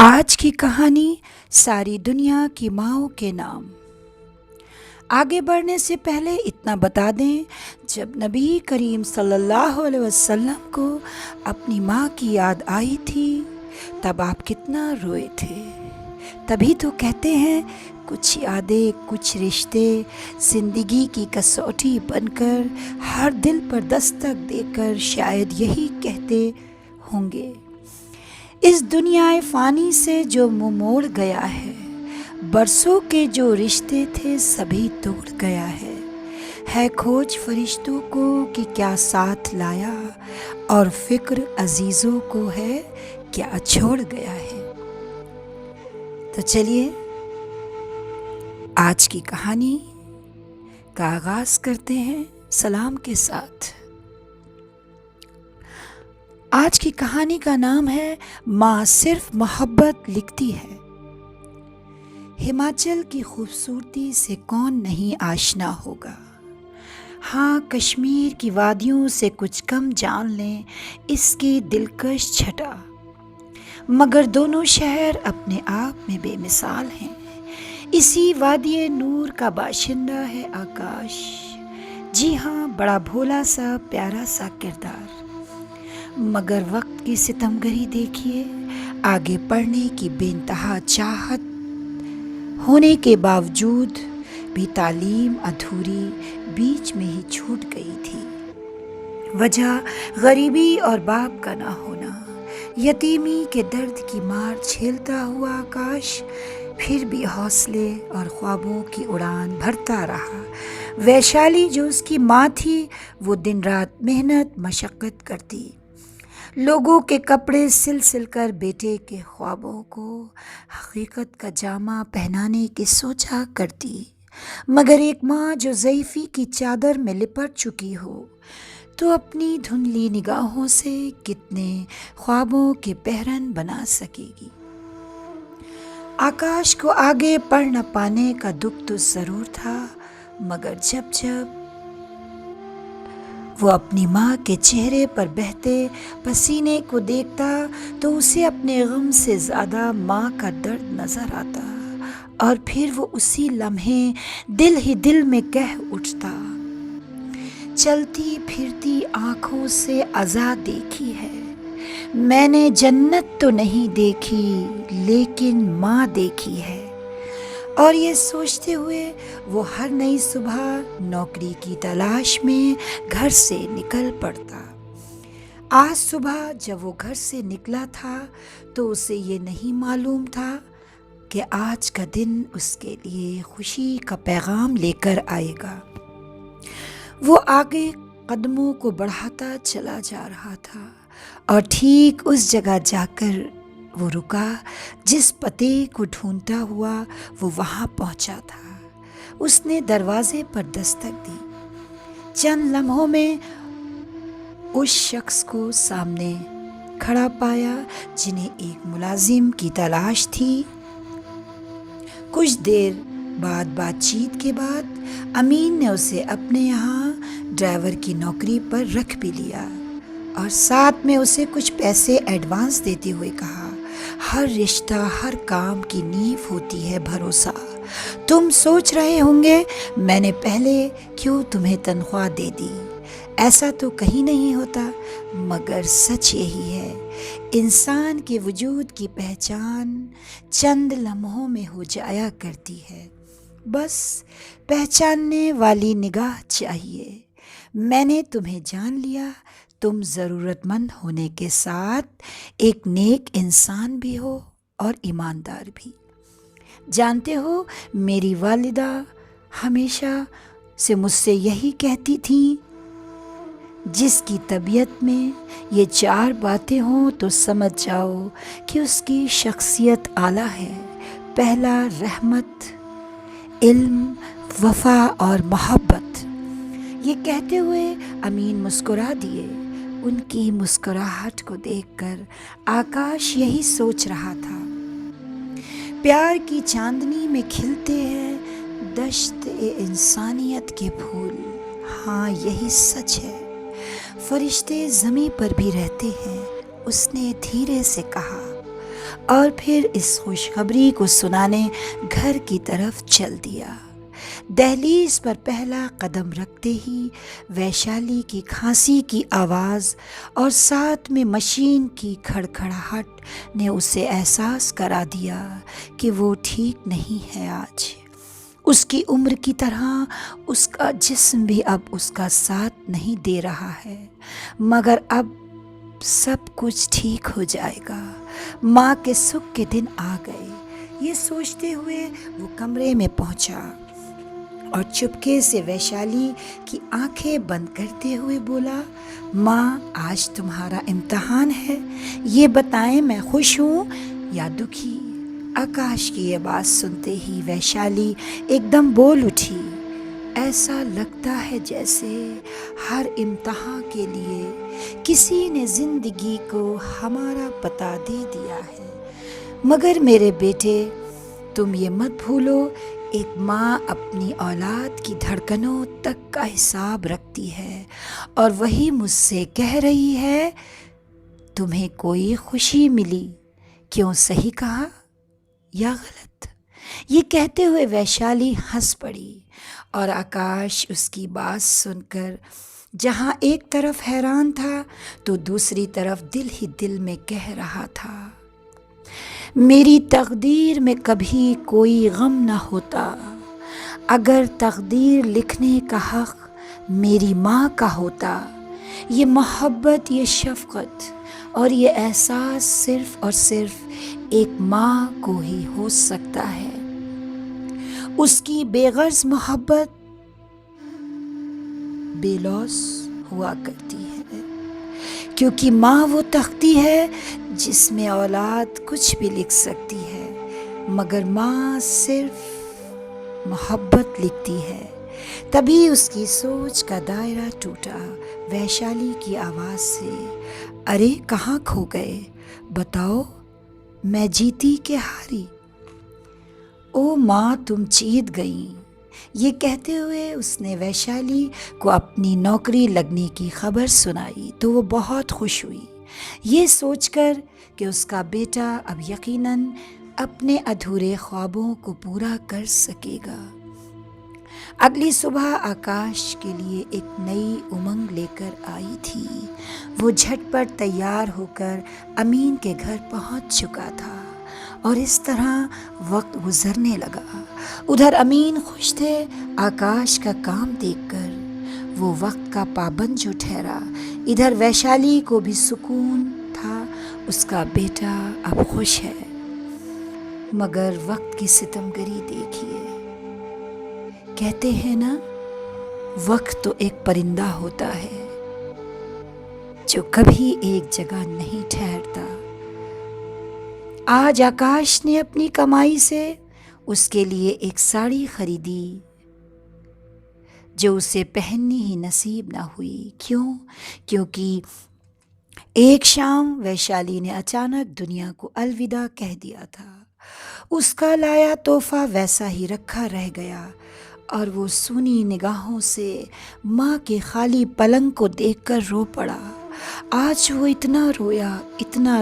آج کی کہانی ساری دنیا کی ماؤں کے نام۔ آگے بڑھنے سے پہلے اتنا بتا دیں، جب نبی کریم صلی اللہ علیہ وسلم کو اپنی ماں کی یاد آئی تھی تب آپ کتنا روئے تھے۔ تبھی تو کہتے ہیں کچھ یادیں، کچھ رشتے زندگی کی کسوٹی بن کر ہر دل پر دستک دے کر شاید یہی کہتے ہوں گے، اس دنیا فانی سے جو منہ موڑ گیا ہے، برسوں کے جو رشتے تھے سبھی توڑ گیا ہے کھوج فرشتوں کو کہ کیا ساتھ لایا، اور فکر عزیزوں کو ہے کیا چھوڑ گیا ہے۔ تو چلیے آج کی کہانی کا آغاز کرتے ہیں سلام کے ساتھ۔ آج کی کہانی کا نام ہے ماں صرف محبت لکھتی ہے۔ ہماچل کی خوبصورتی سے کون نہیں آشنا ہوگا؟ ہاں، کشمیر کی وادیوں سے کچھ کم جان لیں اس کی دلکش چھٹا، مگر دونوں شہر اپنے آپ میں بے مثال ہیں۔ اسی وادی نور کا باشندہ ہے آکاش، جی ہاں، بڑا بھولا سا پیارا سا کردار، مگر وقت کی ستمگری دیکھیے، آگے پڑھنے کی بے انتہا چاہت ہونے کے باوجود بھی تعلیم ادھوری بیچ میں ہی چھوٹ گئی تھی۔ وجہ غریبی اور باپ کا نہ ہونا۔ یتیمی کے درد کی مار جھیلتا ہوا آکاش پھر بھی حوصلے اور خوابوں کی اڑان بھرتا رہا۔ ویشالی جو اس کی ماں تھی، وہ دن رات محنت مشقت کرتی، لوگوں کے کپڑے سل سل کر بیٹے کے خوابوں کو حقیقت کا جامہ پہنانے کی سوچا کرتی، مگر ایک ماں جو ضعیفی کی چادر میں لپٹ چکی ہو تو اپنی دھندلی نگاہوں سے کتنے خوابوں کے پہرن بنا سکے گی۔ آکاش کو آگے پڑھ نہ پانے کا دکھ تو ضرور تھا، مگر جب وہ اپنی ماں کے چہرے پر بہتے پسینے کو دیکھتا تو اسے اپنے غم سے زیادہ ماں کا درد نظر آتا، اور پھر وہ اسی لمحے دل ہی دل میں کہہ اٹھتا، چلتی پھرتی آنکھوں سے عزا دیکھی ہے میں نے، جنت تو نہیں دیکھی لیکن ماں دیکھی ہے۔ اور یہ سوچتے ہوئے وہ ہر نئی صبح نوکری کی تلاش میں گھر سے نکل پڑتا۔ آج صبح جب وہ گھر سے نکلا تھا تو اسے یہ نہیں معلوم تھا کہ آج کا دن اس کے لیے خوشی کا پیغام لے کر آئے گا۔ وہ آگے قدموں کو بڑھاتا چلا جا رہا تھا اور ٹھیک اس جگہ جا کر وہ رکا جس پتے کو ڈھونڈتا ہوا وہ وہاں پہنچا تھا۔ اس نے دروازے پر دستک دی، چند لمحوں میں اس شخص کو سامنے کھڑا پایا جنہیں ایک ملازم کی تلاش تھی۔ کچھ دیر بات چیت کے بعد امین نے اسے اپنے یہاں ڈرائیور کی نوکری پر رکھ بھی لیا اور ساتھ میں اسے کچھ پیسے ایڈوانس دیتے ہوئے کہا، ہر رشتہ ہر کام کی نیو ہوتی ہے بھروسہ۔ تم سوچ رہے ہوں گے میں نے پہلے کیوں تمہیں تنخواہ دے دی، ایسا تو کہیں نہیں ہوتا، مگر سچ یہی ہے، انسان کے وجود کی پہچان چند لمحوں میں ہو جایا کرتی ہے، بس پہچاننے والی نگاہ چاہیے۔ میں نے تمہیں جان لیا، تم ضرورت مند ہونے کے ساتھ ایک نیک انسان بھی ہو اور ایماندار بھی۔ جانتے ہو، میری والدہ ہمیشہ سے مجھ سے یہی کہتی تھیں، جس کی طبیعت میں یہ 4 باتیں ہوں تو سمجھ جاؤ کہ اس کی شخصیت اعلیٰ ہے۔ پہلا، رحمت، علم، وفا اور محبت۔ یہ کہتے ہوئے امین مسکرا دیے۔ ان کی مسکراہٹ کو دیکھ کر آکاش یہی سوچ رہا تھا، پیار کی چاندنی میں کھلتے ہیں دشت انسانیت کے پھول۔ ہاں، یہی سچ ہے، فرشتے زمیں پر بھی رہتے ہیں۔ اس نے دھیرے سے کہا، اور پھر اس خوشخبری کو سنانے گھر کی طرف چل دیا۔ دہلیز پر پہلا قدم رکھتے ہی ویشالی کی کھانسی کی آواز اور ساتھ میں مشین کی کھڑکھڑاہٹ نے اسے احساس کرا دیا کہ وہ ٹھیک نہیں ہے آج۔ اس کی عمر کی طرح اس کا جسم بھی اب اس کا ساتھ نہیں دے رہا ہے، مگر اب سب کچھ ٹھیک ہو جائے گا۔ ماں کے سکھ کے دن آ گئے، یہ سوچتے ہوئے وہ کمرے میں پہنچا اور چپکے سے ویشالی کی آنکھیں بند کرتے ہوئے بولا، ماں آج تمہارا امتحان ہے، یہ بتائیں میں خوش ہوں یا دکھی؟ آکاش کی یہ بات سنتے ہی ویشالی ایک دم بول اٹھی، ایسا لگتا ہے جیسے ہر امتحان کے لیے کسی نے زندگی کو ہمارا پتہ دے دیا ہے۔ مگر میرے بیٹے تم یہ مت بھولو، ایک ماں اپنی اولاد کی دھڑکنوں تک کا حساب رکھتی ہے، اور وہی مجھ سے کہہ رہی ہے تمہیں کوئی خوشی ملی، کیوں صحیح کہا یا غلط؟ یہ کہتے ہوئے ویشالی ہنس پڑی، اور آکاش اس کی بات سن کر جہاں ایک طرف حیران تھا تو دوسری طرف دل ہی دل میں کہہ رہا تھا، میری تقدیر میں کبھی کوئی غم نہ ہوتا، اگر تقدیر لکھنے کا حق میری ماں کا ہوتا۔ یہ محبت، یہ شفقت اور یہ احساس صرف اور صرف ایک ماں کو ہی ہو سکتا ہے۔ اس کی بے غرض محبت بے لوث ہوا کرتی ہے، کیونکہ ماں وہ تختی ہے جس میں اولاد کچھ بھی لکھ سکتی ہے، مگر ماں صرف محبت لکھتی ہے۔ تبھی اس کی سوچ کا دائرہ ٹوٹا ویشالی کی آواز سے، ارے کہاں کھو گئے؟ بتاؤ میں جیتی کہ ہاری؟ او ماں تم جیت گئیں۔ یہ کہتے ہوئے اس نے ویشالی کو اپنی نوکری لگنے کی خبر سنائی تو وہ بہت خوش ہوئی، یہ سوچ کر کہ اس کا بیٹا اب یقیناً اپنے ادھورے خوابوں کو پورا کر سکے گا۔ اگلی صبح آکاش کے لیے ایک نئی امنگ لے کر آئی تھی۔ وہ جھٹ پٹ تیار ہو کر امین کے گھر پہنچ چکا تھا، اور اس طرح وقت گزرنے لگا۔ ادھر امین خوش تھے آکاش کا کام دیکھ کر، وہ وقت کا پابند جو ٹھہرا۔ ادھر ویشالی کو بھی سکون تھا، اس کا بیٹا اب خوش ہے۔ مگر وقت کی ستمگری دیکھیے، کہتے ہیں نا وقت تو ایک پرندہ ہوتا ہے جو کبھی ایک جگہ نہیں ٹھہرتا۔ آج آکاش نے اپنی کمائی سے اس کے لیے ایک ساڑی خریدی جو اسے پہننی ہی نصیب نہ ہوئی۔ کیونکہ ایک شام ویشالی نے اچانک دنیا کو الوداع کہہ دیا تھا۔ اس کا لایا تحفہ ویسا ہی رکھا رہ گیا، اور وہ سونی نگاہوں سے ماں کے خالی پلنگ کو دیکھ کر رو پڑا۔ آج وہ اتنا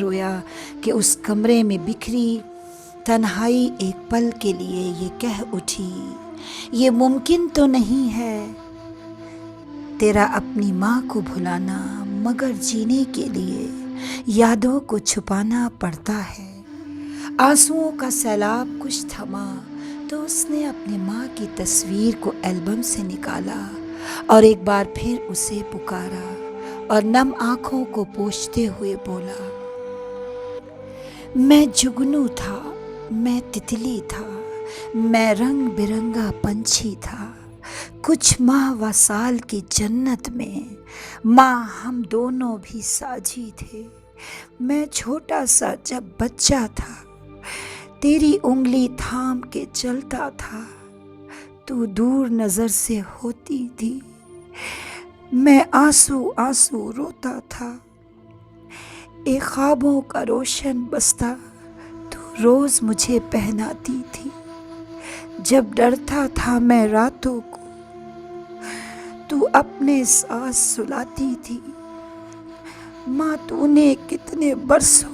رویا کہ اس کمرے میں بکھری تنہائی ایک پل کے لیے یہ کہہ اٹھی، یہ ممکن تو نہیں ہے تیرا اپنی ماں کو بھلانا، مگر جینے کے لیے یادوں کو چھپانا پڑتا ہے۔ آنسوؤں کا سیلاب کچھ تھما تو اس نے اپنی ماں کی تصویر کو البم سے نکالا اور ایک بار پھر اسے پکارا، اور نم آنکھوں کو پوچھتے ہوئے بولا، میں جگنو تھا، میں تتلی تھا، میں رنگ برنگا پنچھی تھا، کچھ ماہ و سال کی جنت میں ماں ہم دونوں بھی ساجھی تھے۔ میں چھوٹا سا جب بچہ تھا، تیری انگلی تھام کے چلتا تھا، تو دور نظر سے ہوتی تھی، میں آنسو آنسو روتا تھا، ایک خوابوں کا روشن بستہ تو روز مجھے پہناتی تھی، جب ڈرتا تھا میں راتوں کو تو اپنے ساتھ سلاتی تھی۔ ماں تو نے کتنے برسوں